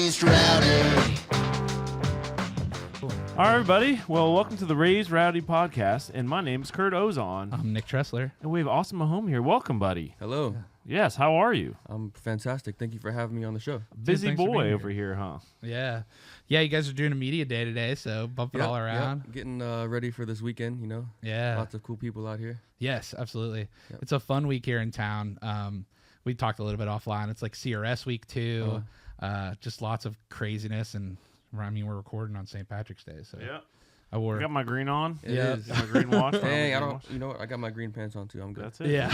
Raised Rowdy. All right, everybody. Well, welcome to the Raised Rowdy Podcast, and my name is Kurt Ozan. I'm Nick Tressler. And we have Austin Mahone here. Welcome, buddy. Hello. Yes, how are you? I'm fantastic. Thank you for having me on the show. Busy thanks for boy being over here, huh? Yeah. You guys are doing a media day today, so bump it all around. Yeah. Getting ready for this weekend, you know. Yeah. Lots of cool people out here. Yes, absolutely. Yep. It's a fun week here in town. We talked a little bit offline. It's like CRS week too. Just lots of craziness, and I mean, we're recording on St. Patrick's Day, so Yeah. I wore. I got my green on. It is. My green watch. Dang, you know what? I got my green pants on too. I'm good. That's it. Yeah.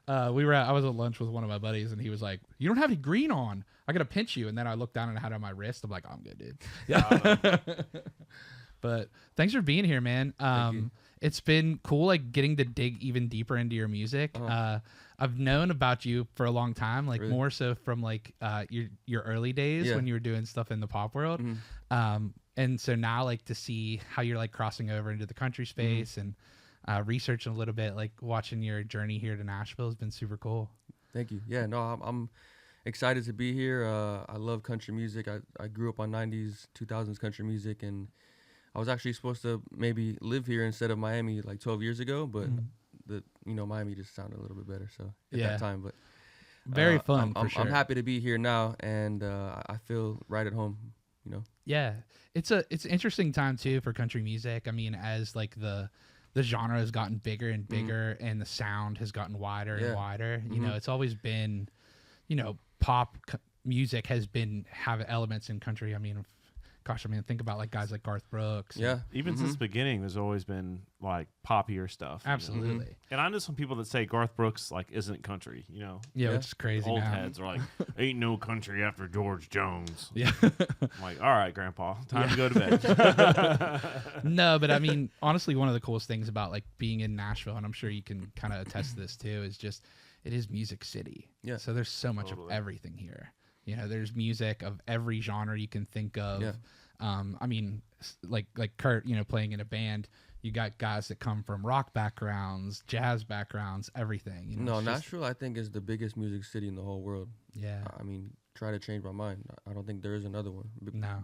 I was at lunch with one of my buddies, and he was like, "You don't have any green on. I gotta pinch you." And then I looked down and I had it on my wrist. I'm like, "I'm good, dude." Yeah. But thanks for being here, man. It's been cool, like getting to dig even deeper into your music. I've known about you for a long time, like Really? more so from like your early days when you were doing stuff in the pop world. And so now, like, to see how you're like crossing over into the country space and researching a little bit, like watching your journey here to Nashville has been super cool. Thank you. Yeah, no, I'm excited to be here. I love country music. I grew up on 90s, 2000s country music, and I was actually supposed to maybe live here instead of Miami like 12 years ago, but Miami just sounded a little bit better so at that time. But very fun. I'm for sure. happy to be here now, and I feel right at home. You know. Yeah, it's an interesting time too for country music. I mean, as like the genre has gotten bigger and bigger, and the sound has gotten wider and wider. You know, it's always been, pop music has have elements in country. I mean, think about like guys like Garth Brooks. Yeah. Even since the beginning, there's always been like poppier stuff. Absolutely. You know? And I know some people that say Garth Brooks like isn't country. You know. Yeah, which is crazy. Old now. heads are like, ain't no country after George Jones. Yeah. I'm like, all right, Grandpa, time to go to bed. No, but I mean, honestly, one of the coolest things about like being in Nashville, and I'm sure you can kind of attest to this too, is just it is Music City. Yeah. So there's so much of everything here. You know, there's music of every genre you can think of. Yeah. I mean, like Kurt, playing in a band, you got guys that come from rock backgrounds, jazz backgrounds, everything. You know, Nashville, I think, is the biggest music city in the whole world. Yeah. I mean, try to change my mind. I don't think there is another one. No.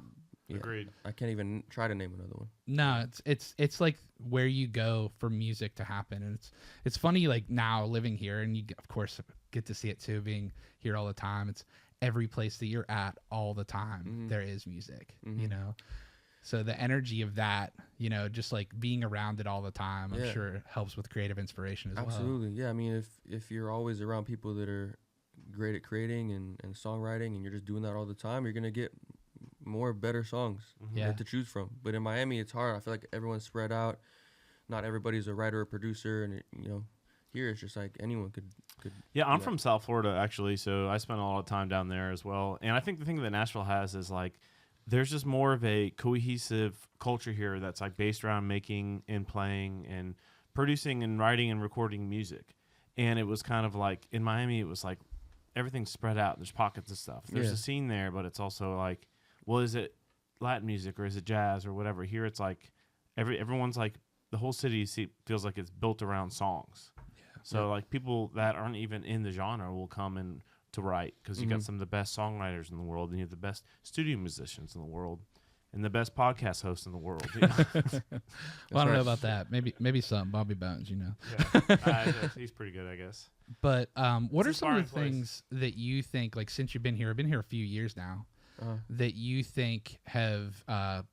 Yeah, Agreed. I can't even try to name another one. No, it's like where you go for music to happen, and it's funny like now living here, and you of course get to see it too, being here all the time. It's every place that you're at all the time there is music, so the energy of that, just like being around it all the time, I'm sure helps with creative inspiration as well. Absolutely. Yeah, I mean, if you're always around people that are great at creating and songwriting, and you're just doing that all the time, you're gonna get more better songs to choose from. But in Miami, it's hard. I feel like everyone's spread out. Not everybody's a writer or producer, and here it's just like anyone could. Yeah, I'm from South Florida actually, so I spent a lot of time down there as well. And I think the thing that Nashville has is like there's just more of a cohesive culture here that's like based around making and playing and producing and writing and recording music. And it was kind of like in Miami, it was like everything's spread out. There's pockets of stuff. There's a scene there, but it's also like, well, is it Latin music or is it jazz or whatever? Here it's like everyone's like the whole city feels like it's built around songs. So like people that aren't even in the genre will come in to write because you got some of the best songwriters in the world, and you have the best studio musicians in the world, and the best podcast hosts in the world. Well, I don't know about that. Maybe some Bobby Bones, Yeah, he's pretty good, I guess. But what are some of the things that you think, like since you've been here, I've been here a few years now, that you think have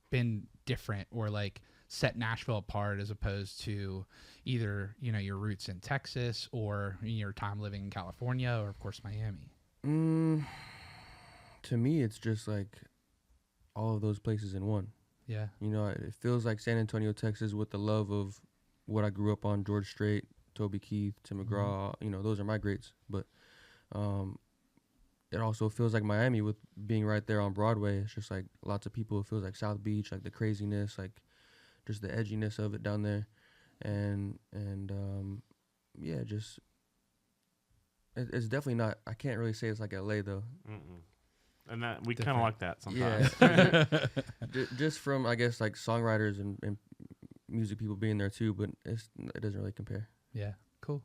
been different or like set Nashville apart as opposed to either your roots in Texas or your time living in California or of course Miami? To me, it's just like all of those places in one. Yeah. It feels like San Antonio, Texas, with the love of what I grew up on: George Strait, Toby Keith, Tim McGraw. Those are my greats. But it also feels like Miami with being right there on Broadway. It's just like lots of people. It feels like South Beach, like the craziness, like just the edginess of it down there. And just it's definitely not. I can't really say it's like LA though. And that we kind of like that sometimes. Yeah. Just from I guess like songwriters and music people being there too, but it doesn't really compare. Yeah, cool.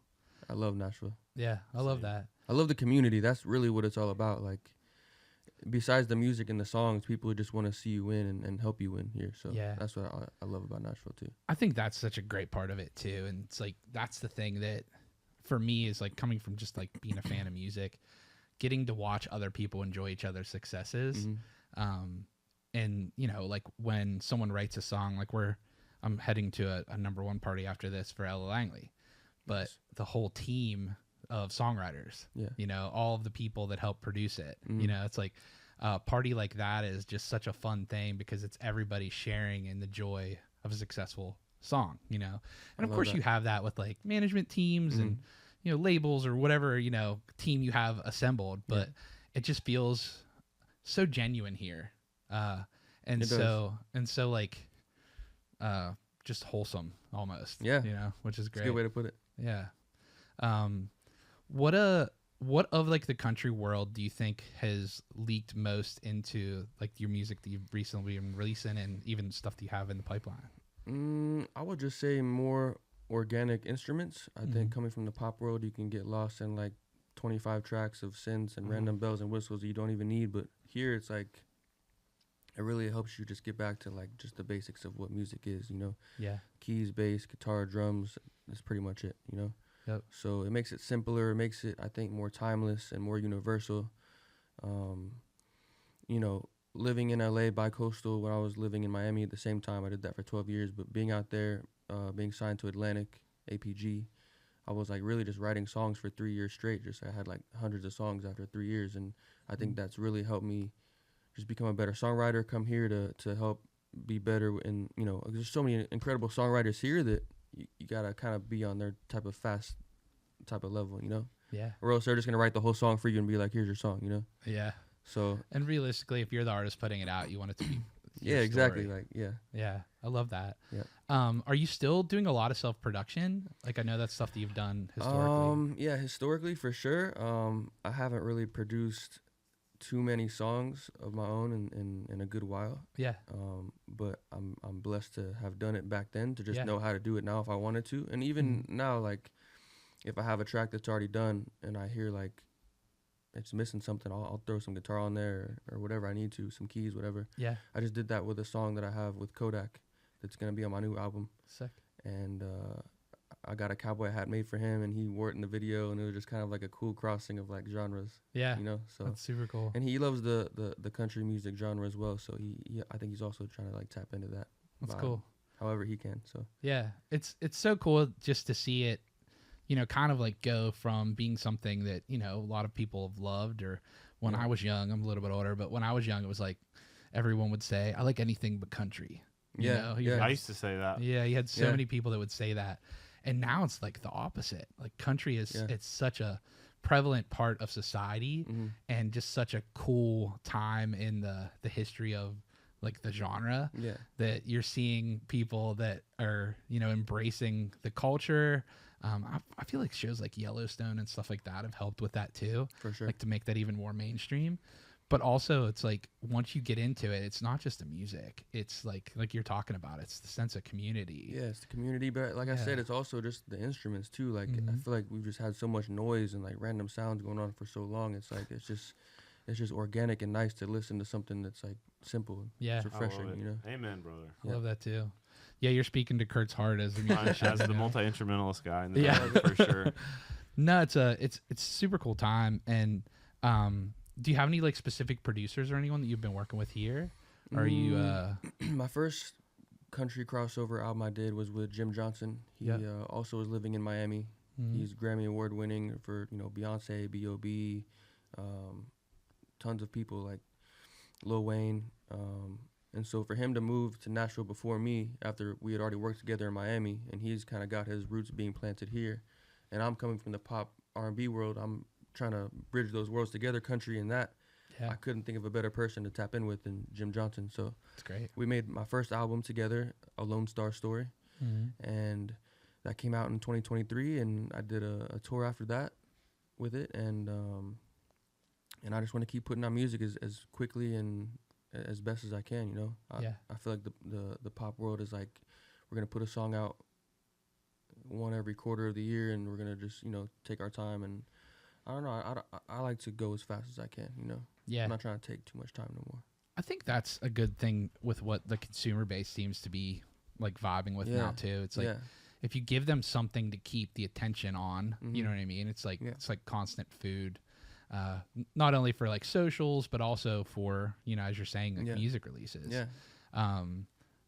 I love Nashville. Yeah, I love that. I love the community. That's really what it's all about. Like besides the music and the songs, people just want to see you win and help you win here. So Yeah. that's what I love about Nashville too. I think that's such a great part of it too, and it's like that's the thing that for me is like coming from just like being a fan of music, getting to watch other people enjoy each other's successes. And you know, like when someone writes a song, like I'm heading to a number one party after this for Ella Langley, but Nice. the whole team of songwriters, Yeah. you know, all of the people that help produce it, you know, it's like a party like that is just such a fun thing because it's everybody sharing in the joy of a successful song, you know. And of course that. you have that with like management teams and, you know, labels or whatever, you know, team you have assembled, but it just feels so genuine here. And It so like just wholesome almost. Yeah. You know, which is It's great. a good way to put it. Yeah. What of like the country world do you think has leaked most into like your music that you've recently been releasing and even stuff that you have in the pipeline? I would just say more organic instruments. I think coming from the pop world, you can get lost in like 25 tracks of synths and random bells and whistles that you don't even need. But here it's like, it really helps you just get back to like just the basics of what music is, you know? Yeah. Keys, bass, guitar, drums. That's pretty much it, you know? Yep. So it makes it simpler. It makes it, I think, more timeless and more universal. You know, living in LA bi-coastal, when I was living in Miami at the same time, I did that for 12 years. But being out there, being signed to Atlantic, APG, I was like really just writing songs for 3 years straight. Just I had like hundreds of songs after 3 years. And I think that's really helped me just become a better songwriter, come here to help be better. And, you know, there's so many incredible songwriters here that you got to kind of be on their type of level, you know? Yeah. Or else they're just going to write the whole song for you and be like, here's your song, you know? Yeah. So. And realistically, if you're the artist putting it out, you want it to be Yeah, your exactly. story. Like, yeah. Yeah. I love that. Yeah. Are you still doing a lot of self-production? Like I know that's stuff that you've done historically. Yeah, historically for sure. I haven't really produced too many songs of my own in a good while. Yeah. But I'm blessed to have done it back then, to just Yeah. know how to do it now if I wanted to. And even now, like if I have a track that's already done and I hear like it's missing something, I'll throw some guitar on there or whatever I need to, some keys, whatever. Yeah. I just did that with a song that I have with Kodak that's gonna be on my new album. Sick. And I got a cowboy hat made for him, and he wore it in the video, and it was just kind of like a cool crossing of like genres. Yeah. You know, so That's super cool. and he loves the country music genre as well. So he I think he's also trying to like tap into that. That's vibe cool. However he can. So Yeah. It's so cool just to see it, you know, kind of like go from being something that, you know, a lot of people have loved. Or when I was young, I'm a little bit older, but when I was young, it was like everyone would say, I like anything but country. You know? yeah. I used to say that. Yeah, you had so Yeah. many people that would say that. And now it's like the opposite. Like country is it's such a prevalent part of society and just such a cool time in the history of like the genre Yeah. that you're seeing people that are, you know, embracing the culture. I feel like shows like Yellowstone and stuff like that have helped with that too. For sure. Like to make that even more mainstream. But also it's like once you get into it, it's not just the music. It's like you're talking about, it's the sense of community. Yeah, it's the community, but like I said, it's also just the instruments too. Like I feel like we've just had so much noise and like random sounds going on for so long. It's like it's just organic and nice to listen to something that's like simple. Yeah. It's refreshing, you know. Amen, brother. I love that too. Yeah, you're speaking to Kurt's heart as a musician. As the you know? multi-instrumentalist guy in the Yeah. band, for sure. No, it's a super cool time. And do you have any like specific producers or anyone that you've been working with here? Or are you My first country crossover album I did was with Jim Johnson. He also was living in Miami. He's Grammy Award winning for, you know, Beyonce, B.O.B., tons of people like Lil Wayne. And so for him to move to Nashville before me, after we had already worked together in Miami, and he's kind of got his roots being planted here, and I'm coming from the pop R&B world, I'm trying to bridge those worlds together, country and that. Yeah. I couldn't think of a better person to tap in with than Jim Johnson. So That's great. we made my first album together, A Lone Star Story, and that came out in 2023, and I did a tour after that with it, and I just want to keep putting out music as quickly and as best as I can, you know. I feel like the pop world is like, we're gonna put a song out one every quarter of the year, and we're gonna just, you know, take our time, and I don't know, I like to go as fast as I can, you know. Yeah. I'm not trying to take too much time no more. I think that's a good thing with what the consumer base seems to be like vibing with now too. It's like if you give them something to keep the attention on, you know what I mean? It's like it's like constant food. Not only for like socials, but also for, you know, as you're saying, like music releases. Yeah.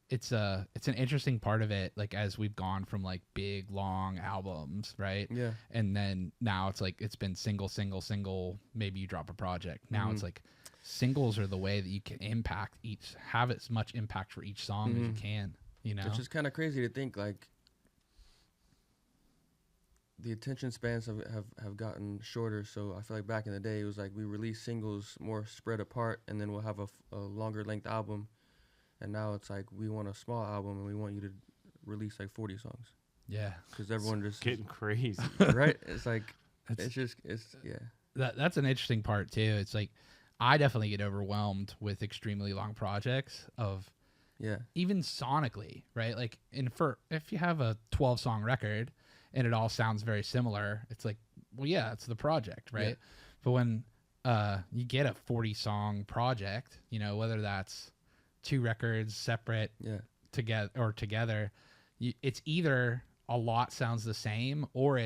It's an interesting part of it, like as we've gone from like big long albums, right? Yeah. And then now it's like it's been single, maybe you drop a project. Now it's like singles are the way that you can have as much impact for each song as you can, you know? Which is kind of crazy to think, like, the attention spans have gotten shorter. So I feel like back in the day, it was like we release singles more spread apart, and then we'll have a longer length album. And now it's like we want a small album, and we want you to release like 40 songs. Yeah. Because everyone just getting crazy. Right? It's like, yeah. That's an interesting part too. It's like, I definitely get overwhelmed with extremely long projects of even sonically, right? Like if you have a 12-song record and it all sounds very similar, it's like, well, yeah, it's the project, right? Yeah. But when you get a 40-song project, you know, whether that's 2 records separate together, it's either a lot sounds the same, or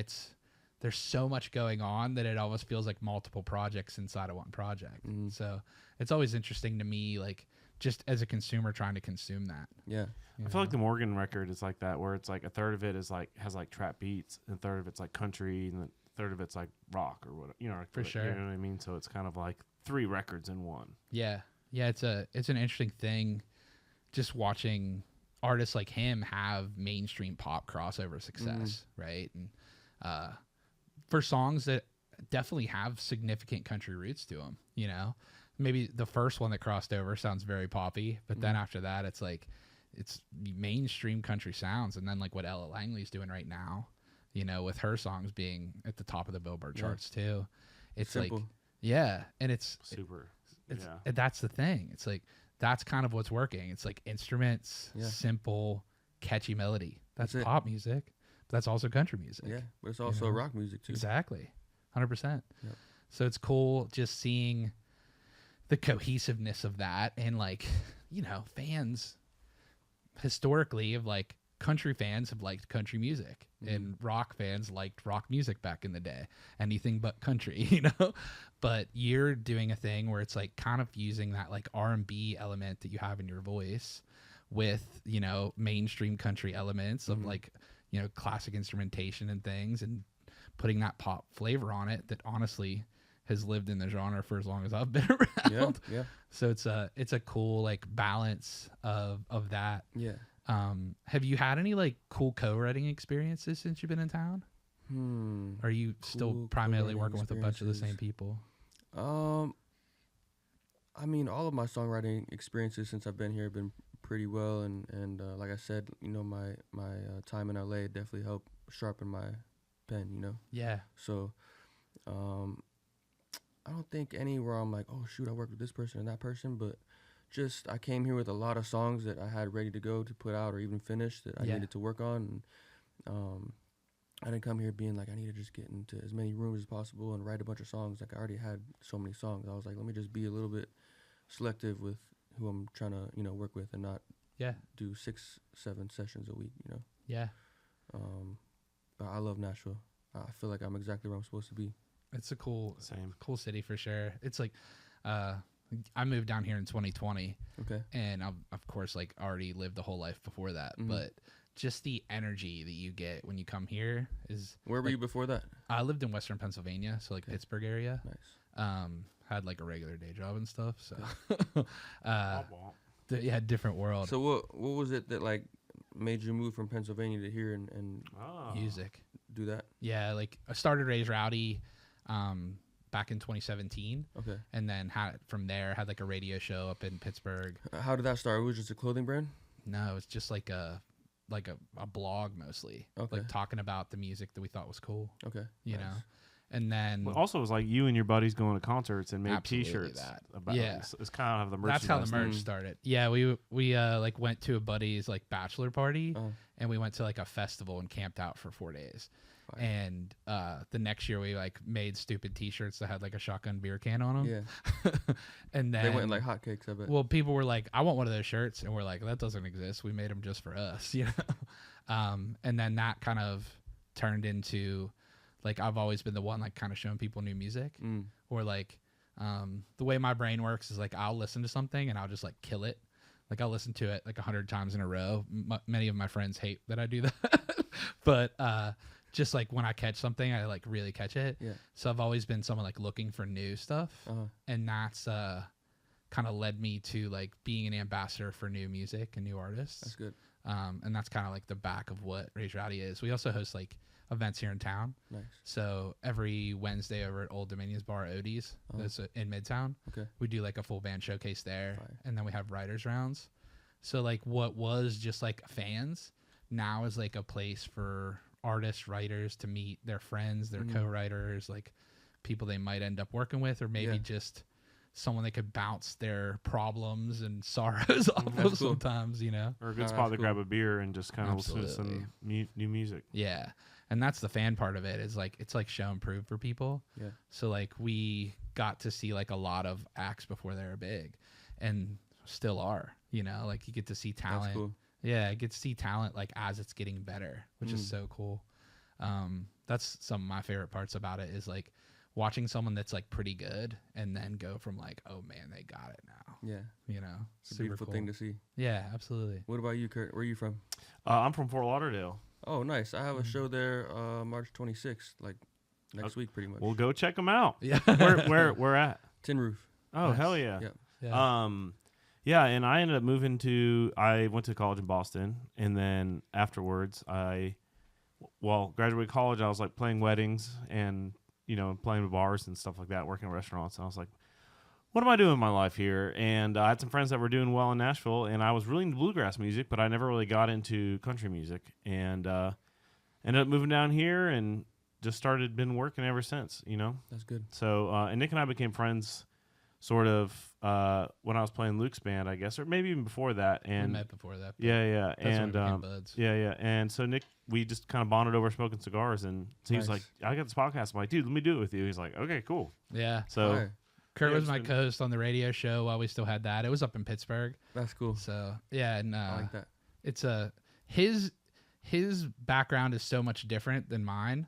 there's so much going on that it almost feels like multiple projects inside of one project. So it's always interesting to me, like just as a consumer trying to consume that. Yeah. I feel like the Morgan record is like that, where it's like a third of it is like has like trap beats, and a third of it's like country, and a third of it's like rock or whatever. You know, for sure. You know what I mean? So it's kind of like 3 records in one. Yeah, yeah. It's an interesting thing, just watching artists like him have mainstream pop crossover success, right? And for songs that definitely have significant country roots to them, you know, maybe the first one that crossed over sounds very poppy, but then after that, it's like, it's mainstream country sounds. And then like what Ella Langley's doing right now, you know, with her songs being at the top of the Billboard charts too. It's simple. Like, yeah. And it's super. That's the thing. It's like, that's kind of what's working. It's like instruments, simple, catchy melody. That's pop music. But that's also country music. Yeah, but it's also rock music too. Exactly, 100%. Yep. So it's cool just seeing the cohesiveness of that, and like, you know, fans historically of like country fans have liked country music, and rock fans liked rock music back in the day. Anything but country, you know. But you're doing a thing where it's like kind of using that like R&B element that you have in your voice with, you know, mainstream country elements of like, you know, classic instrumentation and things, and putting that pop flavor on it that honestly has lived in the genre for as long as I've been around. Yeah. So it's a cool like balance of that. Yeah. Have you had any like cool co-writing experiences since you've been in town? Or are you still primarily working with a bunch of the same people? I mean, all of my songwriting experiences since I've been here have been pretty well, and like I said, you know, my time in LA definitely helped sharpen my pen, you know. Yeah. So, I don't think anywhere I'm like, oh shoot, I worked with this person and that person, but just I came here with a lot of songs that I had ready to go to put out or even finish that I needed to work on, and I didn't come here being like I need to just get into as many rooms as possible and write a bunch of songs. Like I already had so many songs. I was like, let me just be a little bit selective with who I'm trying to, you know, work with, and not do 6-7 sessions a week, you know. Yeah. But I love Nashville. I feel like I'm exactly where I'm supposed to be. It's a cool city for sure. It's like, I moved down here in 2020. Okay. And I've, of course, like already lived the whole life before that. But just the energy that you get when you come here is. Where were you before that? I lived in Western Pennsylvania, so like Pittsburgh area. Nice. Had like a regular day job and stuff. So, different world. So what was it that like made you move from Pennsylvania to here and music? Do that? Yeah, like I started Raised Rowdy back in 2017. Okay. And then from there had like a radio show up in Pittsburgh. How did that start? It was just a clothing brand? No, it was just like a blog mostly. Okay. Like talking about the music that we thought was cool. Okay. You know. And then well, also it was like you and your buddies going to concerts and made T-shirts. About it's kind of how the merch. That's how the merch started. Yeah, we like went to a buddy's like bachelor party, and we went to like a festival and camped out for 4 days. Fire. And the next year we like made stupid T-shirts that had like a shotgun beer can on them. Yeah. And then They went like hotcakes, I bet. well, people were like, I want one of those shirts. And we're like, that doesn't exist. We made them just for us, you know? And then that kind of turned into like, I've always been the one like kind of showing people new music or like the way my brain works is like, I'll listen to something and I'll just like kill it. Like I'll listen to it like 100 times in a row. Many of my friends hate that I do that, but just like when I catch something, I like really catch it. Yeah. So I've always been someone like looking for new stuff, and that's kind of led me to like being an ambassador for new music and new artists. That's good. And that's kind of like the back of what Raised Rowdy is. We also host like events here in town. Nice. So every Wednesday over at Old Dominions Bar Odie's, that's in Midtown. Okay. We do like a full band showcase there. Fire. And then we have writers rounds. So like what was just like fans now is like a place for artists, writers to meet their friends, their co-writers, like people they might end up working with, or maybe just someone they could bounce their problems and sorrows off of cool. sometimes, you know? Or a good spot to grab a beer and just kind of listen to some new music. Yeah. And that's the fan part of it is like, it's like show and prove for people. Yeah. So like we got to see like a lot of acts before they were big and still are, you know, like you get to see talent. That's cool. Yeah. I get to see talent like as it's getting better, which is so cool. That's some of my favorite parts about it is like watching someone that's like pretty good and then go from like, oh man, they got it now. Yeah. You know, It's a beautiful thing to see. Yeah, absolutely. What about you, Kurt? Where are you from? I'm from Fort Lauderdale. Oh, nice. I have a show there March 26th, like next week pretty much. We'll go check them out. Yeah. Where at? Tin Roof. Oh, Nice. hell yeah. Yep. Yeah. Yeah, and I ended up I went to college in Boston, and then afterwards graduated college, I was like playing weddings and, you know, playing bars and stuff like that, working in restaurants. And I was like, what am I doing in my life here? And I had some friends that were doing well in Nashville, and I was really into bluegrass music, but I never really got into country music. And ended up moving down here and just been working ever since, you know? That's good. So, and Nick and I became friends sort of when I was playing Luke's band, I guess, or maybe even before that. And we met before that. yeah. That's when And we became buds. yeah. And so Nick, we just kind of bonded over smoking cigars, and so he was like, I got this podcast. I'm like, dude, let me do it with you. He's like, okay, cool. Yeah. So Fire. Kurt Yeah, was my co-host on the radio show while we still had that. It was up in Pittsburgh. That's cool. So yeah, and I like that. it's his background is so much different than mine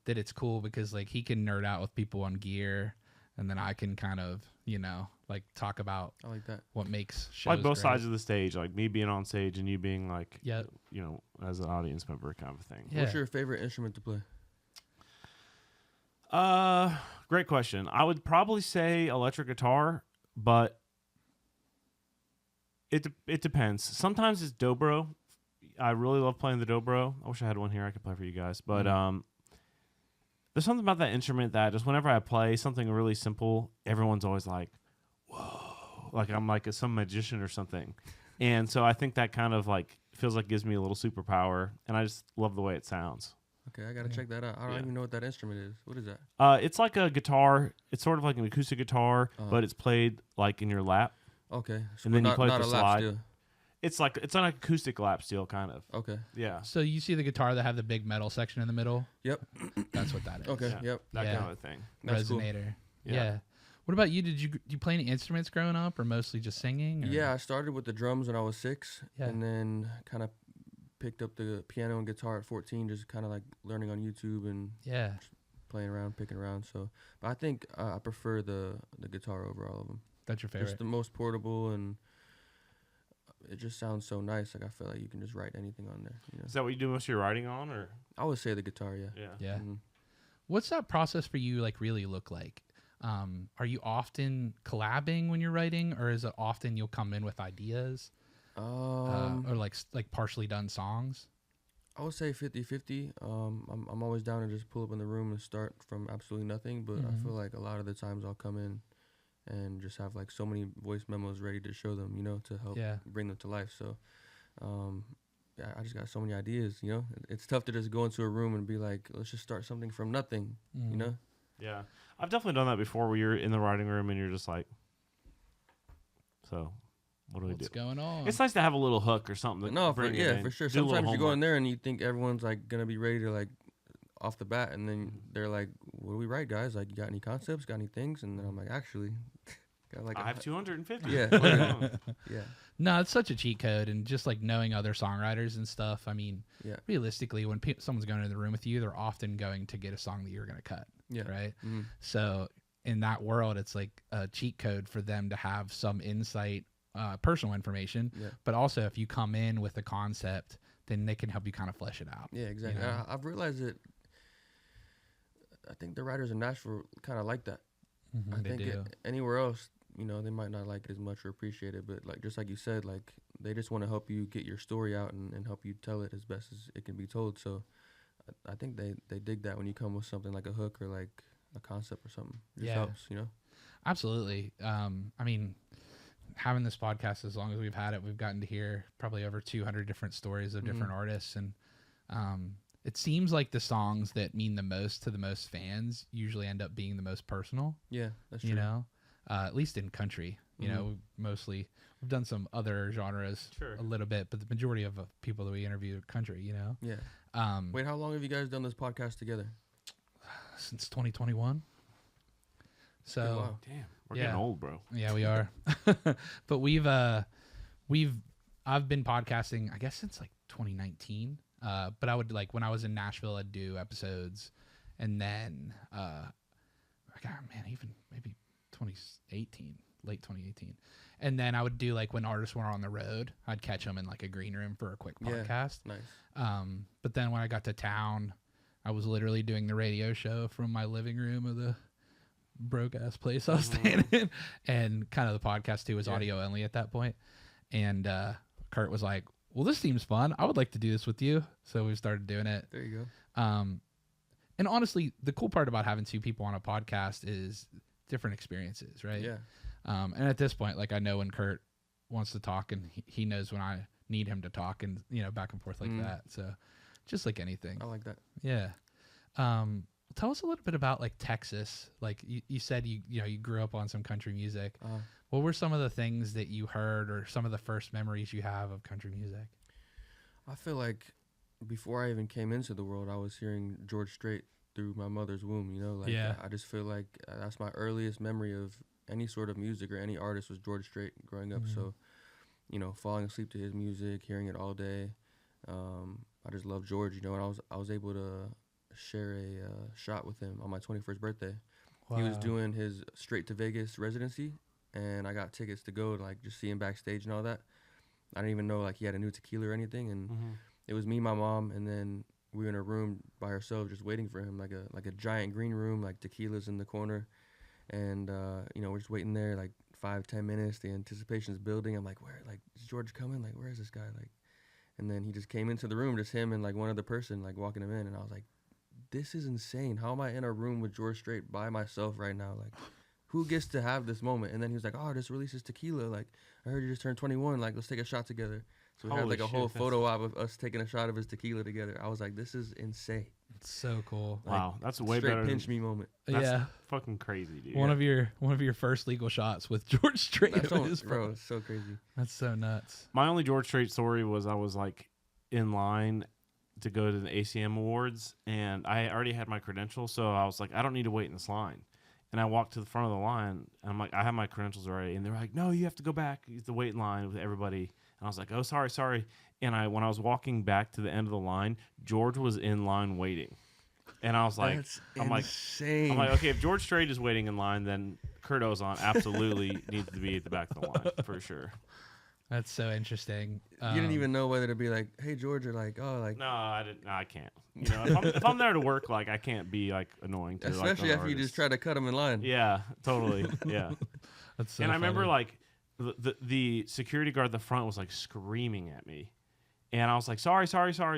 that it's cool because like he can nerd out with people on gear, and then I can kind of, you know, like talk about I like that. what makes shows like both great. sides of the stage, like me being on stage and you being like, Yeah. you know, as an audience member kind of thing. Yeah. What's your favorite instrument to play? Great question. I would probably say electric guitar, but it depends. Sometimes it's dobro. I really love playing the dobro. I wish I had one here I could play for you guys, but there's something about that instrument that just whenever I play something really simple, everyone's always like, whoa, like I'm like some magician or something. And so I think that kind of like feels like gives me a little superpower, and I just love the way it sounds. Okay, I gotta check that out. I don't even know what that instrument is. What is that? It's like a guitar. It's sort of like an acoustic guitar, but it's played like in your lap. Okay, so And then you not, play not the a lap slide. steel. It's like it's an acoustic lap steel kind of. Okay. Yeah. So you see the guitar that have the big metal section in the middle? Yep. That's what that is. Okay. Yeah. Yep. That Yeah. kind of thing. That's cool. Resonator. Yeah. Yeah. What about you? Did you play any instruments growing up, or mostly just singing? Or? Yeah, I started with the drums when I was 6, Yeah. and then kind of picked up the piano and guitar at 14, just kind of like learning on YouTube and Yeah. playing around, picking around. So, but I think I prefer the guitar over all of them. That's your favorite. Just the most portable, and it just sounds so nice. Like I feel like you can just write anything on there. You know? Is that what you do most of your writing on, or? I would say the guitar, yeah. Yeah. Yeah. Mhm. What's that process for you like really look like? Are you often collabing when you're writing, or is it often you'll come in with ideas, or like partially done songs? I would say 50-50. I'm always down to just pull up in the room and start from absolutely nothing, but I feel like a lot of the times I'll come in and just have like so many voice memos ready to show them, you know, to help bring them to life. So, yeah, I just got so many ideas, you know. It's tough to just go into a room and be like, let's just start something from nothing, you know. Yeah. I've definitely done that before, where you're in the writing room and you're just like, so what do we do? What's going on? It's nice to have a little hook or something. No, for sure. Do a little Sometimes you go homework. in there and you think everyone's like gonna be ready to like off the bat, and then they're like, "What do we write, guys? Like, you got any concepts? Got any things?" And then I'm like, "Actually, got like I have 250. Yeah. yeah, No, it's such a cheat code, and just like knowing other songwriters and stuff. I mean, yeah, realistically, when someone's going into the room with you, they're often going to get a song that you're going to cut. yeah, Right. mm-hmm. So in that world, it's like a cheat code for them to have some insight, personal information. Yeah. But also, if you come in with a concept, then they can help you kind of flesh it out. Yeah, exactly. You know? I've realized that. I think the writers in Nashville kind of like that. Mm-hmm, I think anywhere else, you know, they might not like it as much or appreciate it, but like just like you said, like they just want to help you get your story out and help you tell it as best as it can be told. So I think they dig that when you come with something like a hook or like a concept or something. It just helps, you know. Absolutely. I mean, having this podcast as long as we've had it, we've gotten to hear probably over 200 different stories of different artists, and it seems like the songs that mean the most to the most fans usually end up being the most personal. Yeah, that's true. You know, at least in country. You know, we've done some other genres a little bit, but the majority of people that we interview are country. You know. Yeah. Wait, how long have you guys done this podcast together? Since 2021. So wow. Damn, we're getting old, bro. Yeah, we are. But I've been podcasting, I guess, since like 2019. But I would, like, when I was in Nashville, I'd do episodes, and then even maybe 2018, late 2018, and then I would do, like, when artists were on the road, I'd catch them in like a green room for a quick podcast. Nice. But then when I got to town, I was literally doing the radio show from my living room of the broke ass place I was staying in, and kind of the podcast too was audio only at that point. And Kurt was like, "Well, this seems fun. I would like to do this with you." So we started doing it. There you go. And honestly, the cool part about having two people on a podcast is different experiences, right? Yeah. And at this point, like, I know when Kurt wants to talk, and he knows when I need him to talk, and, you know, back and forth like that. So just like anything. I like that. Yeah. Tell us a little bit about, like, Texas. Like, you said you grew up on some country music. What were some of the things that you heard, or some of the first memories you have of country music? I feel like before I even came into the world, I was hearing George Strait through my mother's womb, you know? Like, I just feel like that's my earliest memory of any sort of music or any artist was George Strait growing up. So, you know, falling asleep to his music, hearing it all day. I just love George, you know, and I was able to share a shot with him on my 21st birthday. Wow. He was doing his Straight to Vegas residency, and I got tickets to go to, like, just see him backstage and all that. I didn't even know, like, he had a new tequila or anything, and it was me, my mom, and then we were in a room by ourselves just waiting for him, like a giant green room, like tequila's in the corner, and you know, we're just waiting there like 5-10 minutes. The anticipation's building. I'm like, is George coming? Like, where is this guy? Like, and then he just came into the room, just him and like one other person, like, walking him in, and I was like, this is insane. How am I in a room with George Strait by myself right now? Like, who gets to have this moment? And then he was like, "Oh, this releases tequila. Like, I heard you just turned 21. Like, let's take a shot together." So we had like a whole photo op of us taking a shot of his tequila together. I was like, this is insane. It's so cool. Wow, like, that's way straight better. Pinch me moment. That's fucking crazy, dude. One of your first legal shots with George Strait. Bro, it's so crazy. That's so nuts. My only George Strait story was I was like in line to go to the ACM Awards, and I already had my credentials, so I was like, I don't need to wait in this line. And I walked to the front of the line, and I'm like, I have my credentials already. And they're like, no, you have to go back. You have to wait in line with everybody. And I was like, oh, sorry. And when I was walking back to the end of the line, George was in line waiting. And I was like, I'm insane. like, okay, if George Strait is waiting in line, then Kurt Ozan absolutely needs to be at the back of the line for sure. That's so interesting. You didn't even know whether to be like, "Hey, George," or like, "Oh, like." No, I didn't. No, I can't. You know, if I'm there to work, like, I can't be like annoying to especially like, after you just try to cut him in line. Yeah, totally. Yeah. That's so and I funny. remember like the security guard at the front was like screaming at me, and I was like, sorry.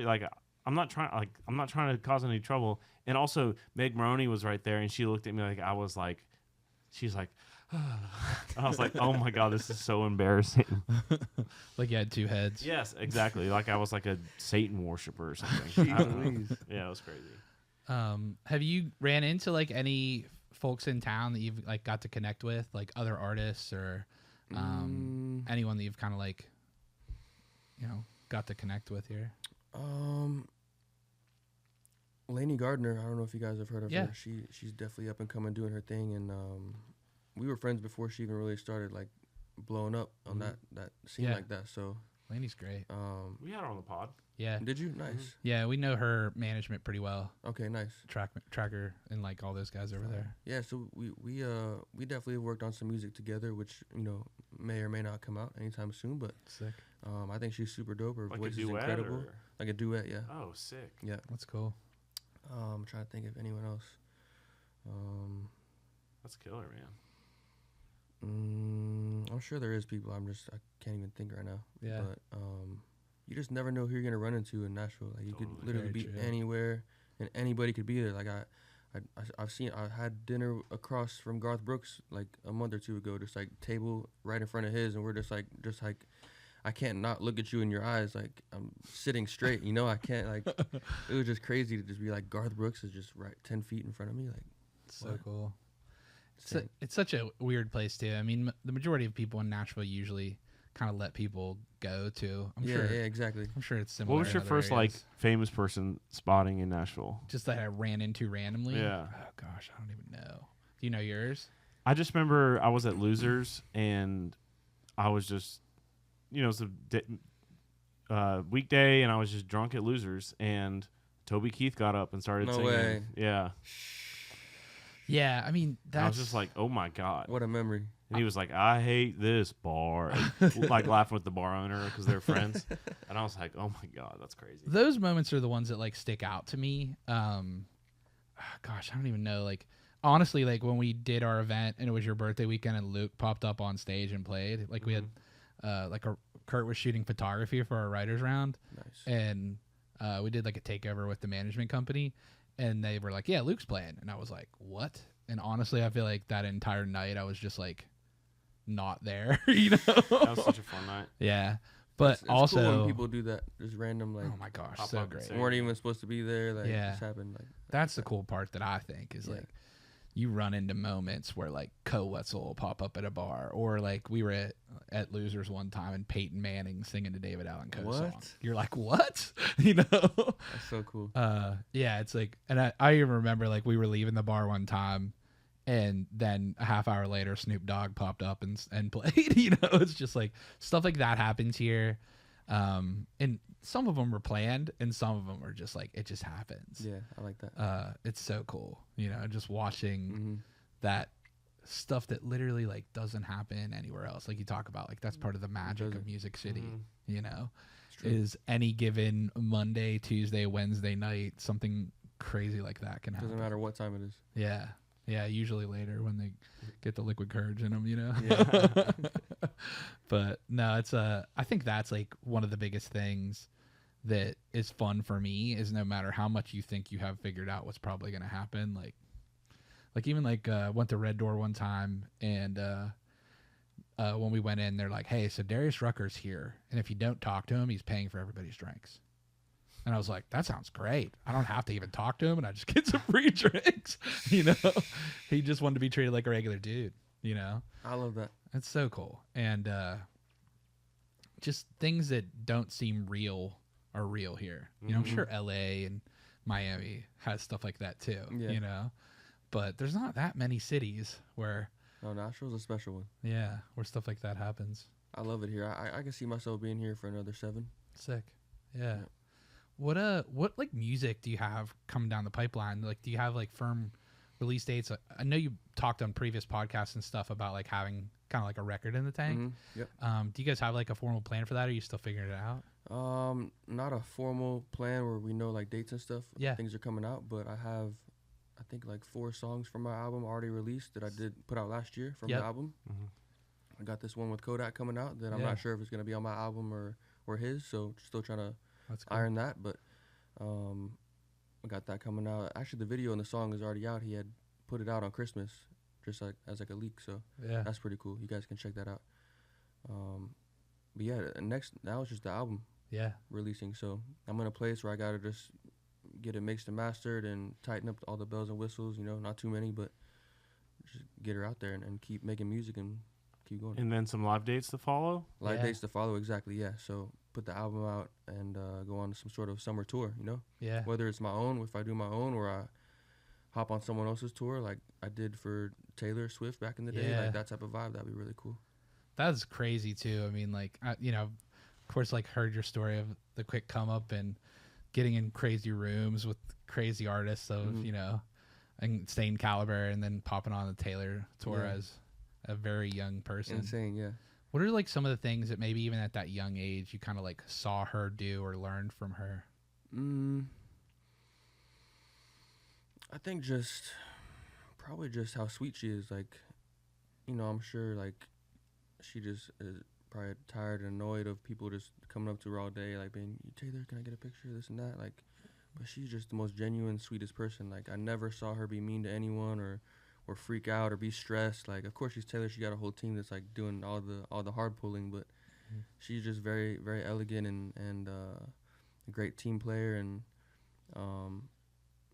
Like, I'm not trying to cause any trouble. And also Meg Maroney was right there, and she looked at me like I was like, she's like. I was like, oh my God, this is so embarrassing. Like you had two heads. Yes, exactly. Like I was like a Satan worshiper or something. I don't know. Yeah, it was crazy. Have you ran into like any folks in town that you've like got to connect with, like other artists or anyone that you've kind of like, you know, got to connect with here? Lainey Gardner, I don't know if you guys have heard of Yeah. her. She's definitely up and coming, doing her thing, and we were friends before she even really started like blowing up on that scene Yeah. like that. So Lainey's great. We had her on the pod. Yeah. did you? Nice. Yeah, we know her management pretty well. Okay, nice. Tracker and like all those guys over there. Yeah, so we definitely have worked on some music together, which may or may not come out anytime soon. But Sick. I think she's super dope. Her Like voice a is duet, incredible. or? Like a duet, yeah. Oh, sick. Yeah. That's cool. I'm trying to think of anyone else. That's killer, man. I'm sure there is people. I can't even think right now. Yeah. But you just never know who you're gonna run into in Nashville. Like you could Totally. literally Very be true. anywhere, and anybody could be there. Like I had dinner across from Garth Brooks like a month or two ago, just like table right in front of his, and we're just like I can't not look at you in your eyes. Like I'm sitting straight, I can't like. It was just crazy to just be like Garth Brooks is just right 10 feet in front of me. Like So what? cool. Insane. It's such a weird place too. I mean, the majority of people in Nashville usually kind of let people go to. I'm Yeah, sure. yeah, exactly. I'm sure it's similar. What was in your other first like areas. famous person spotting in Nashville? Just that I ran into randomly? Yeah. Oh gosh, I don't even know. Do you know yours? I just remember I was at Losers and I was just, it was a weekday and I was just drunk at Losers and Toby Keith got up and started No singing. way. Yeah. Yeah, I mean And I was that's just like, oh my God. What a memory. And he was like, I hate this bar. And, like laughing with the bar owner because they're friends. And I was like, oh my God, that's crazy. those moments are the ones that like stick out to me. Gosh, I don't even know. Like honestly, like when we did our event and it was your birthday weekend and Luke popped up on stage and played, like we had Kurt was shooting photography for our writers round. Nice. And we did like a takeover with the management company and they were like, yeah, Luke's playing. And I was like, what? And honestly, I feel like that entire night I was just like not there, That was such a fun night. Yeah. But It's also cool when people do that, just random like oh my gosh, Pop so up and great. sing. weren't even supposed to be there. Like Yeah. just happened. Like That's the cool part that I think is Yeah. like you run into moments where like Co-Wetzel will pop up at a bar or like we were at Losers one time and Peyton Manning singing to David Allen Coe's song. What? You're like, what? You know? that's so cool. Yeah, it's like, and I even remember like we were leaving the bar one time and then a half hour later Snoop Dogg popped up and played, it's just like stuff like that happens here. And some of them were planned and some of them are just like, it just happens. Yeah, I like that. It's so cool, just watching Mm-hmm. that stuff that literally like doesn't happen anywhere else. Like you talk about, like that's part of the magic of doesn't. Music City, Mhm. It's true. is any given Monday, Tuesday, Wednesday night, something crazy like that can happen. Doesn't matter what time it is. Yeah. Yeah. Usually later when they get the liquid courage in them, Yeah. But no, it's I think that's like one of the biggest things that is fun for me is no matter how much you think you have figured out what's probably going to happen. Like even like went to Red Door one time and when we went in, they're like, hey, so Darius Rucker's here. And if you don't talk to him, he's paying for everybody's drinks. And I was like, that sounds great. I don't have to even talk to him and I just get some free drinks. He just wanted to be treated like a regular dude, I love that. It's so cool. And just things that don't seem real are real here. I'm sure LA and Miami has stuff like that too, Yeah. But there's not that many cities where, No, Nashville's a special one. where stuff like that happens. I love it here. I can see myself being here for another 7. Sick. Yeah. What like music do you have coming down the pipeline? Like, do you have like firm release dates? I know you talked on previous podcasts and stuff about like having kind of like a record in the tank. Mm-hmm. Yep. Do you guys have like a formal plan for that? Or are you still figuring it out? Not a formal plan where we know like dates and stuff. Yeah. Things are coming out, but I have, I think like 4 songs from my album already released that I did put out last year from Yep. the album. Mhm. I got this one with Kodak coming out that I'm Yeah. not sure if it's gonna be on my album or his. So still trying to That's cool. iron that, but I got that coming out. Actually, the video and the song is already out. He had put it out on Christmas, just like as like a leak. So Yeah. that's pretty cool. You guys can check that out. But yeah, now it's just the album Yeah. releasing. So I'm in a place where I gotta just get it mixed and mastered and tighten up all the bells and whistles. Not too many, but just get her out there and keep making music and keep going. And then some live dates to follow. Live dates to follow, exactly. Yeah. So put the album out and go on some sort of summer tour. You know. Yeah. Whether it's my own, if I do my own, or I hop on someone else's tour, like I did for Taylor Swift back in the day. Like that type of vibe, that'd be really cool. That's crazy too. I mean, like you know, of course, like heard your story of the quick come up and getting in crazy rooms with crazy artists of you know, and staying caliber, and then popping on the Taylor tour as a very young person. Insane, yeah. What are like some of the things that maybe even at that young age you kind of like saw her do or learned from her? I think probably just how sweet she is. Like, you know, I'm sure like she just is probably tired and annoyed of people just coming up to her all day, like being, Taylor, can I get a picture, this and that. Like, but she's just the most genuine, sweetest person. Like, I never saw her be mean to anyone or freak out or be stressed. Like, of course she's Taylor. She got a whole team that's like doing all the hard pulling, but she's just very, very elegant and a great team player. And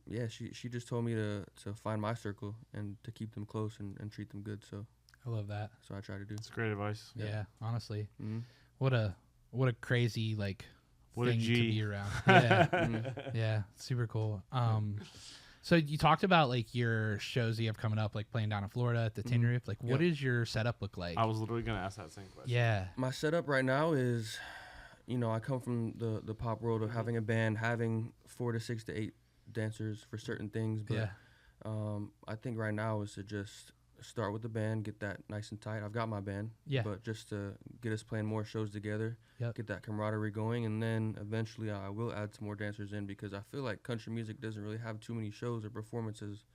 yeah, she just told me to find my circle and to keep them close and treat them good. So I love that. So I try to do. It's great advice. Yeah, honestly. Mm-hmm. What a crazy like what thing a G. to be around. Yeah. Yeah, super cool. So you talked about like your shows that you have coming up, like playing down in Florida at the Tin Roof. Like, what does your setup look like? I was literally gonna ask that same question. Yeah. My setup right now is, you know, I come from the pop world of having a band, having 4 to 6 to 8 dancers for certain things. But I think right now is to just start with the band, get that nice and tight. I've got my band, but just to get us playing more shows together, get that camaraderie going, and then eventually I will add some more dancers in, because I feel like country music doesn't really have too many shows or performances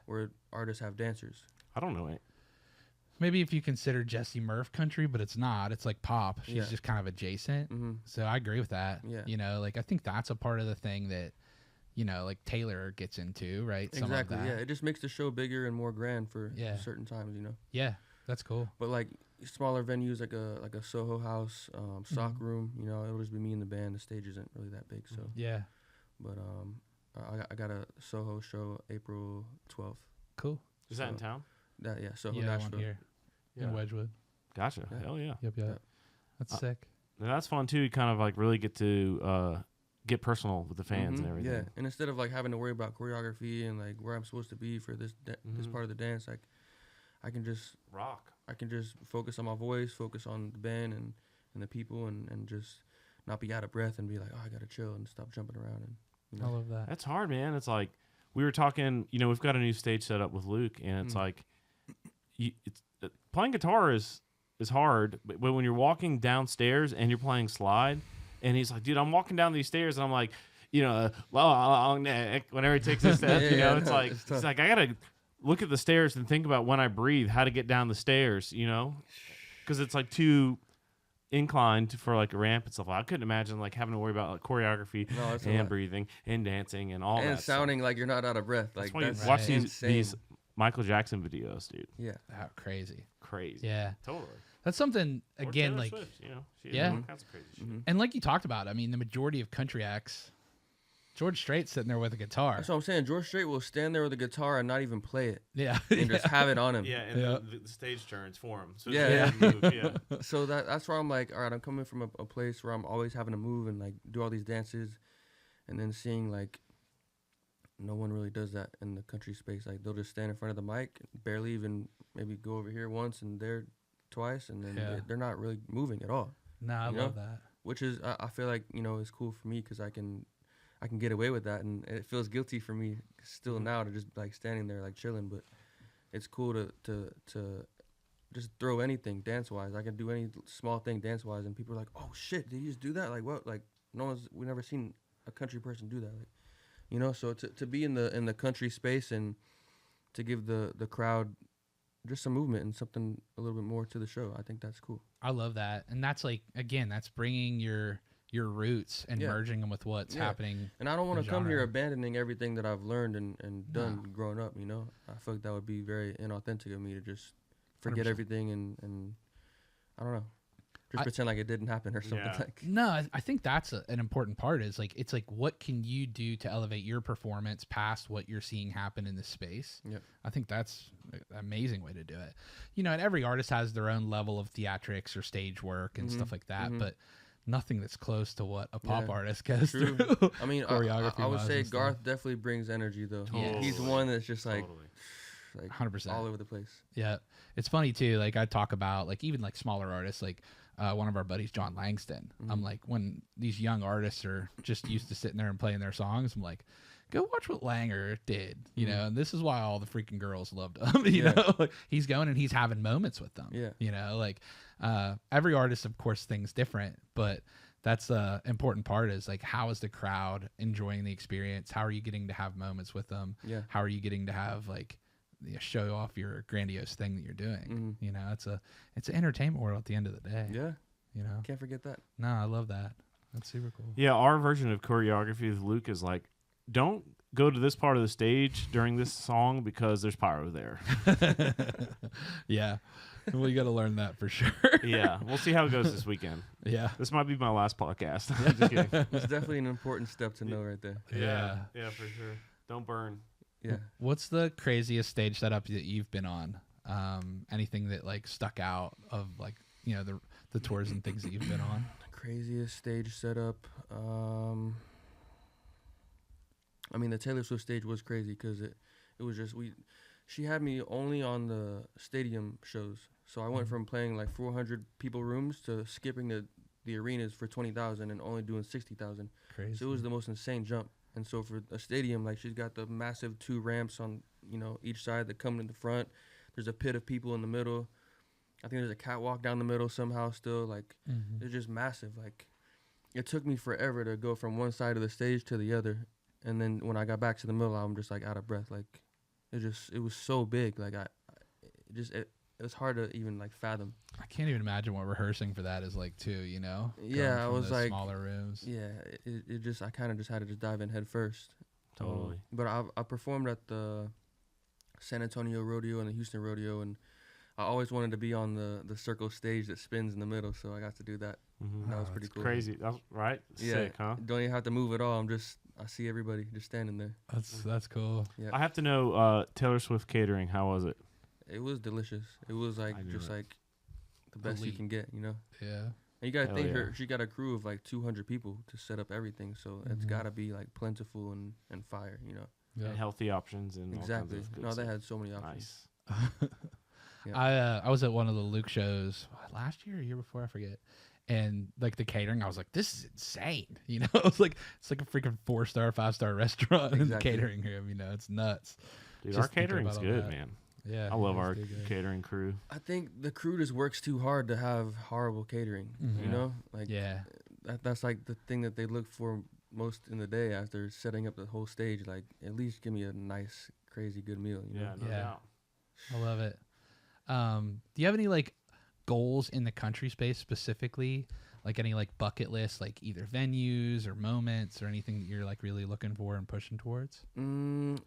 where artists have dancers. I don't know it. Maybe if you consider Jessie Murph country, but it's not. It's like pop. She's just kind of adjacent. So I agree with that. Yeah. You know, like I think that's a part of the thing that, you know, like Taylor gets into, right? Exactly. Yeah, it just makes the show bigger and more grand for certain times, you know. Yeah, that's cool. But like smaller venues, like a Soho House, Sock Room, you know, it'll just be me and the band. The stage isn't really that big, so yeah. But I got a Soho show April 12th. Cool. Is that in town? Soho, Nashville. Nashville. Here in Wedgwood. Gotcha. Hell yeah. Yep. That's sick. And that's fun too. You kind of like really get to get personal with the fans and everything. Yeah, and instead of like having to worry about choreography and like where I'm supposed to be for this this part of the dance, like I can just rock. I can just focus on my voice, focus on the band and the people, and just not be out of breath and be like, oh, I gotta chill and stop jumping around. And you know. I love that. That's hard, man. It's like we were talking. You know, we've got a new stage set up with Luke, and it's like playing guitar is hard, but when you're walking downstairs and you're playing slide. And he's like, dude, I'm walking down these stairs, and I'm like, you know, long neck. Whenever he takes a step, you know, it's like, he's like, I gotta look at the stairs and think about when I breathe, how to get down the stairs, you know, because it's like too inclined for like a ramp and stuff. I couldn't imagine like having to worry about like choreography and breathing and dancing and all that. And sounding like you're not out of breath. Like that's why you watch these Michael Jackson videos, dude. Yeah, crazy. Yeah, totally. That's something, again, Taylor like, Swift, you know, she did all kinds of crazy shit. And like you talked about, I mean, the majority of country acts, George Strait's sitting there with a guitar. That's what I'm saying. George Strait will stand there with a guitar and not even play it. Yeah. And just have it on him. Yeah, and the stage turns for him. So move, So that's where I'm like, all right, I'm coming from a place where I'm always having to move and like do all these dances, and then seeing like no one really does that in the country space. Like they'll just stand in front of the mic, barely even maybe go over here once and there twice, and then they're not really moving at all. No, I love that. Which is, I feel like, you know, it's cool for me because I can get away with that, and it feels guilty for me still now to just like standing there like chilling. But it's cool to just throw anything dance wise. I can do any small thing dance wise, and people are like, "Oh shit, did you just do that?" Like what? Like we've never seen a country person do that. Like, you know, so to be in the country space and to give the crowd just some movement and something a little bit more to the show, I think that's cool. I love that. And that's like, again, that's bringing your roots and merging them with what's happening. And I don't want to come here abandoning everything that I've learned and done growing up, you know. I feel like that would be very inauthentic of me to just forget 100%. Everything and I don't know. pretend like it didn't happen or something. Yeah. Like No, I think that's an important part. Is like it's like what can you do to elevate your performance past what you're seeing happen in this space? Yep. I think that's an amazing way to do it. You know, and every artist has their own level of theatrics or stage work and stuff like that, but nothing that's close to what a pop artist goes True. through. I mean, I would say Garth definitely brings energy though. Totally. He's one that's just like 100%. all over the place. Yeah, it's funny too. Like I talk about like even like smaller artists, like one of our buddies, John Langston. I'm like, when these young artists are just used to sitting there and playing their songs, I'm like, go watch what Langer did, you know. And this is why all the freaking girls loved him. You know, like, he's going and he's having moments with them. Yeah, you know, like every artist, of course, things different, but that's the important part is like, how is the crowd enjoying the experience? How are you getting to have moments with them? Yeah. How are you getting to have like show off your grandiose thing that you're doing? You know, it's an entertainment world at the end of the day. Yeah. You know, Can't forget that. no, I love that. That's super cool. Yeah, our version of choreography with Luke is like, don't go to this part of the stage during this song because there's pyro there. Yeah. Well, you got to learn that for sure. Yeah, we'll see how it goes this weekend. Yeah. This might be my last podcast. Just kidding. It's definitely an important step to know right there. Yeah. Yeah, for sure. Don't burn. Yeah. What's the craziest stage setup that you've been on? Anything that like stuck out of like, you know, the tours and things that you've been on? Craziest stage setup. I mean, the Taylor Swift stage was crazy because it was just she had me only on the stadium shows. So I went from playing like 400 people rooms to skipping the arenas for 20,000 and only doing 60,000. Crazy. So it was the most insane jump. And so for a stadium, like she's got the massive 2 ramps on, you know, each side that come in the front. There's a pit of people in the middle. I think there's a catwalk down the middle somehow still. Like it's just massive. Like it took me forever to go from one side of the stage to the other. And then when I got back to the middle, I'm just like out of breath. Like it was so big. Like it was hard to even like fathom. I can't even imagine what rehearsing for that is like too, you know? Yeah, I was like smaller rooms. Yeah, it just I kind of just had to just dive in head first. Totally. But I performed at the San Antonio rodeo and the Houston rodeo, and I always wanted to be on the circle stage that spins in the middle, so I got to do that. That was pretty cool. Crazy. That's right. Yeah, Sick, huh? don't even have to move at all. I see everybody just standing there. That's cool. Yeah, I have to know Taylor Swift catering. How was it? it was delicious. It was like just like the best you can get, you know. Yeah. And you gotta think yeah. she got a crew of like 200 people to set up everything, so it's gotta be like plentiful and fire, you know. Yeah. And healthy options and Exactly. all kinds of good No, they stuff. had so many options. Nice. Yeah. I was at one of the Luke shows last year or year before, I forget. And like the catering, I was like, this is insane. You know, it's like a freaking 4-star, 5-star restaurant in the catering room. You know, it's nuts. Dude, Just our thinking catering's about all good, that. man. Yeah, I love you guys our do good. catering crew. I think the crew just works too hard to have horrible catering. You know, like that's like the thing that they look for most in the day after setting up the whole stage. Like, at least give me a nice, crazy, good meal. You know? No doubt. I love it. Do you have any like goals in the country space specifically? Like any like bucket list, like either venues or moments or anything that you're like really looking for and pushing towards?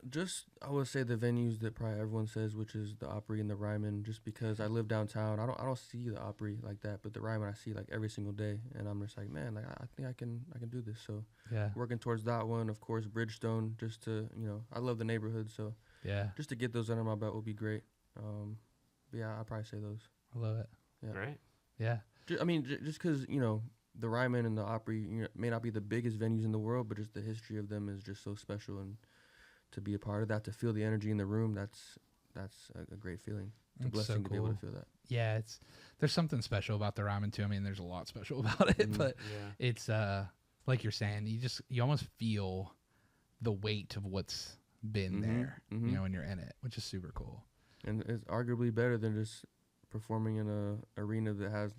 Just I would say the venues that probably everyone says, which is the Opry and the Ryman. Just because I live downtown, I don't see the Opry like that, but the Ryman I see like every single day, and I'm just like, man, like I think I can do this. So working towards that one, of course, Bridgestone, just to I love the neighborhood, so just to get those under my belt would be great. Yeah, I'd probably say those. I love it. Yeah. Great. Yeah. I mean, just because, the Ryman and the Opry may not be the biggest venues in the world, but just the history of them is just so special. And to be a part of that, to feel the energy in the room, that's a great feeling. It's a blessing to be able to feel that. Yeah, there's something special about the Ryman too. I mean, there's a lot special about it, but it's like you're saying, you almost feel the weight of what's been there, when you're in it, which is super cool. And it's arguably better than just performing in a arena that has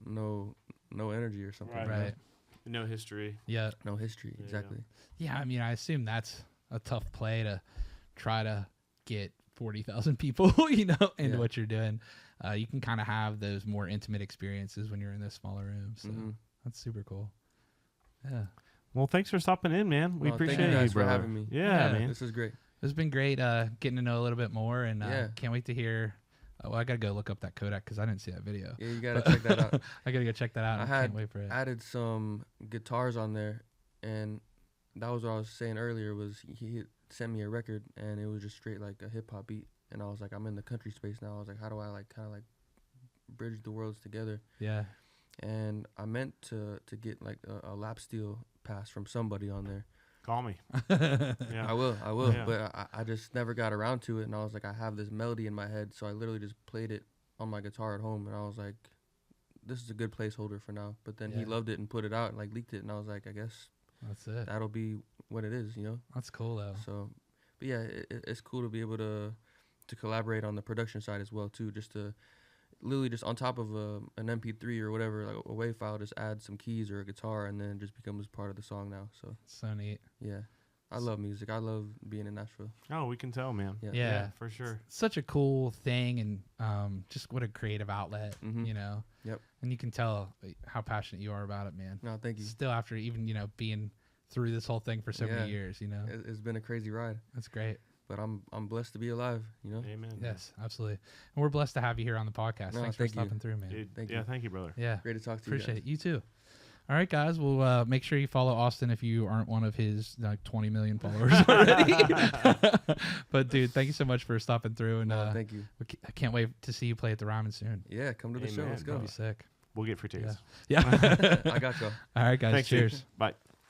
no energy or something. Right. No history. Yeah. No history. Exactly. Yeah. I mean, I assume that's a tough play to try to get 40,000 people, into what you're doing. You can kind of have those more intimate experiences when you're in those smaller rooms. So that's super cool. Yeah. Well, thanks for stopping in, man. We appreciate thank you guys brother. for having me. Yeah, man. This is great. It's been great getting to know a little bit more, and can't wait to hear Oh, I gotta go look up that Kodak because I didn't see that video. Yeah, you gotta check that out. I gotta go check that out. I can't wait for it. Added some guitars on there, and that was what I was saying earlier. Was he sent me a record, and it was just straight like a hip hop beat, and I was like, I'm in the country space now. I was like, how do I like kind of like bridge the worlds together? Yeah. And I meant to get like a lap steel pass from somebody on there. Call me. Yeah. I will. Yeah. But I just never got around to it, and I was like, I have this melody in my head, so I literally just played it on my guitar at home, and I was like, this is a good placeholder for now. But then he loved it and put it out and like leaked it, and I was like, I guess that's it. That'll be what it is, you know. That's cool though. So, but yeah, it's cool to be able to collaborate on the production side as well too. Just to literally just on top of an MP3 or whatever, like a WAV file, just add some keys or a guitar, and then it just becomes part of the song now. So neat. Yeah, I love music. I love being in Nashville. Oh, we can tell, man. Yeah, for sure. Such a cool thing, and just what a creative outlet, you know. Yep. And you can tell how passionate you are about it, man. No, thank you. Still, after even being through this whole thing for so many years, you know. It's been a crazy ride. That's great. But I'm blessed to be alive, you know. Amen. Yes, absolutely. And we're blessed to have you here on the podcast. No, Thanks for stopping through, man. Dude, thank you. Thank you, brother. Yeah. Great to talk to you. Appreciate it. You too. All right, guys. Well, make sure you follow Austin if you aren't one of his 20 million followers already. But, dude, thank you so much for stopping through. And thank you. I can't wait to see you play at the Ryman soon. Yeah, come to the show. Let's go. That'd be sick. We'll get free tickets. Yeah. I got y'all. All right, guys. Thanks, cheers. dude. Bye.